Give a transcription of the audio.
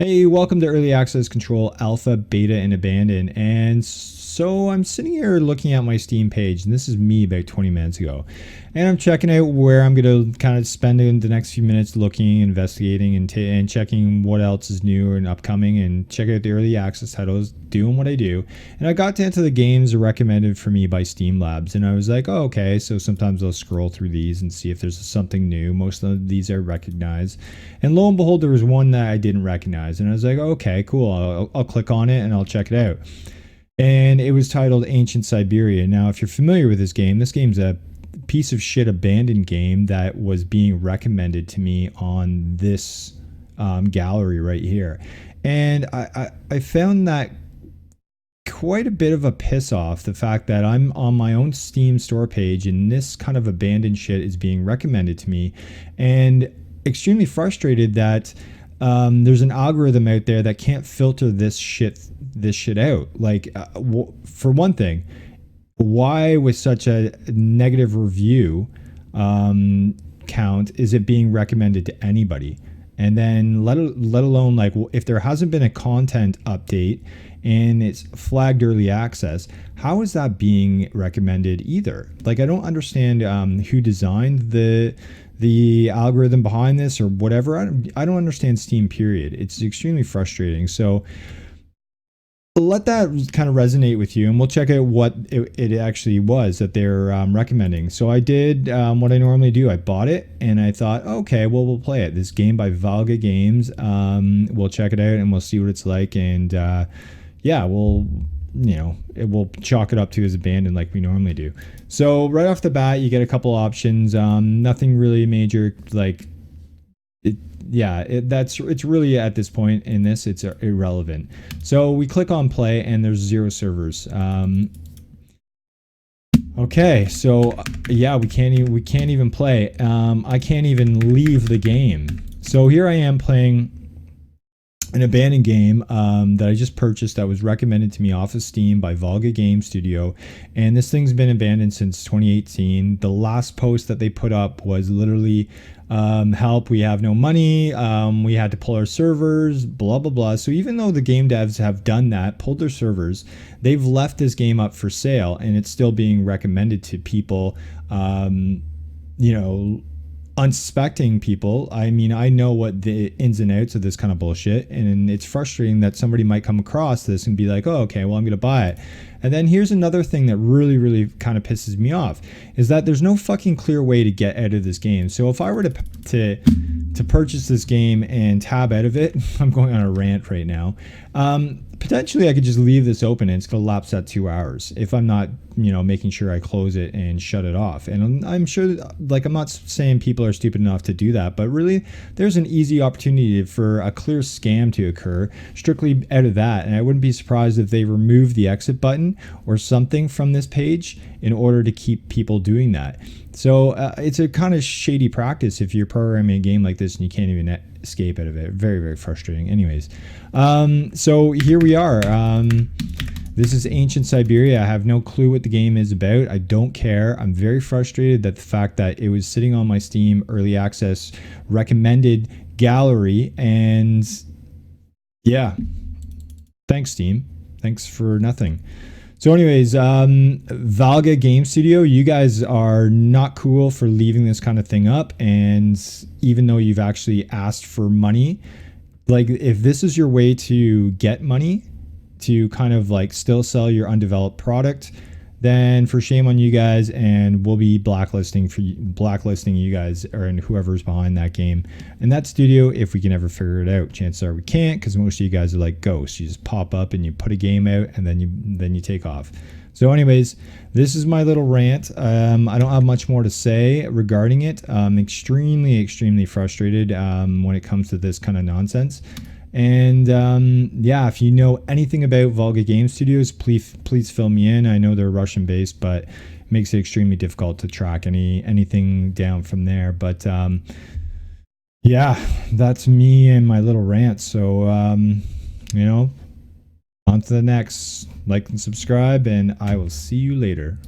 Hey, welcome to Early Access Control Alpha, Beta, and Abandon. And so I'm sitting here looking at my Steam page, and this is me about 20 minutes ago. And I'm checking out where I'm going to kind of spend the next few minutes looking, investigating, and checking what else is new and upcoming, and check out the early access titles, doing what I do. And I got into the games recommended for me by Steam Labs, and I was like, oh, okay. So sometimes I'll scroll through these and see if there's something new. Most of these I recognize. And lo and behold, there was one that I didn't recognize. And I was like, okay, cool. I'll click on it and I'll check it out. And it was titled Ancient Siberia. Now, if you're familiar with this game's a piece of shit abandoned game that was being recommended to me on this gallery right here. And I found that quite a bit of a piss off, the fact that I'm on my own Steam store page and this kind of abandoned shit is being recommended to me, and extremely frustrated that there's an algorithm out there that can't filter this shit out. Like, for one thing, why with such a negative review count is it being recommended to anybody? And then let alone, like, if there hasn't been a content update and it's flagged early access, how is that being recommended either? Like, I don't understand who designed the algorithm behind this or whatever. I don't understand Steam, period. It's extremely frustrating. So let that kind of resonate with you, and we'll check out what it actually was that they're recommending. So I did what I normally do. I bought it, and I thought, okay, well, we'll play it. This game by Valga Games. We'll check it out, and we'll see what it's like. And yeah, we'll chalk it up to as abandoned like we normally do. So right off the bat, you get a couple options. Nothing really major, like it's really, at this point in this, it's irrelevant. So we click on play and there's 0 servers. Okay, so yeah, we can't even play. I can't even leave the game. So here I am playing an abandoned game that I just purchased, that was recommended to me off of Steam by Valga Game Studio, and this thing's been abandoned since 2018. The last post that they put up was literally, help, we have no money, we had to pull our servers, blah blah blah. So even though the game devs have done that, pulled their servers, they've left this game up for sale, and it's still being recommended to people, unsuspecting people. I mean, I know what the ins and outs of this kind of bullshit, and it's frustrating that somebody might come across this and be like, oh, okay, well, I'm gonna buy it. And then here's another thing that really kind of pisses me off, is that there's no fucking clear way to get out of this game. So if I were to purchase this game and tab out of it, I'm going on a rant right now. Potentially I could just leave this open and it's gonna lapse at 2 hours if I'm not, making sure I close it and shut it off. And I'm sure, like, I'm not saying people are stupid enough to do that, but really there's an easy opportunity for a clear scam to occur strictly out of that. And I wouldn't be surprised if they remove the exit button or something from this page in order to keep people doing that. So it's a kind of shady practice if you're programming a game like this and you can't even escape out of it. Very frustrating. Anyways, so here we are. This is Ancient Siberia. I have no clue what the game is about. I don't care. I'm very frustrated that the fact that it was sitting on my Steam early access recommended gallery, and yeah, thanks Steam. Thanks for nothing. So anyways, Valga Game Studio, you guys are not cool for leaving this kind of thing up. And even though you've actually asked for money, like, if this is your way to get money to kind of like still sell your undeveloped product, then for shame on you guys, and we'll be blacklisting you guys, or and whoever's behind that game and that studio, if we can ever figure it out. Chances are we can't, because most of you guys are like ghosts. You just pop up and you put a game out and then you take off. So anyways, this is my little rant. I don't have much more to say regarding it. I'm extremely frustrated when it comes to this kind of nonsense. And yeah, if you know anything about Valga Game Studios, please fill me in. I know they're Russian based, but it makes it extremely difficult to track anything down from there. But yeah, that's me and my little rant. So on to the next. Like and subscribe, and I will see you later.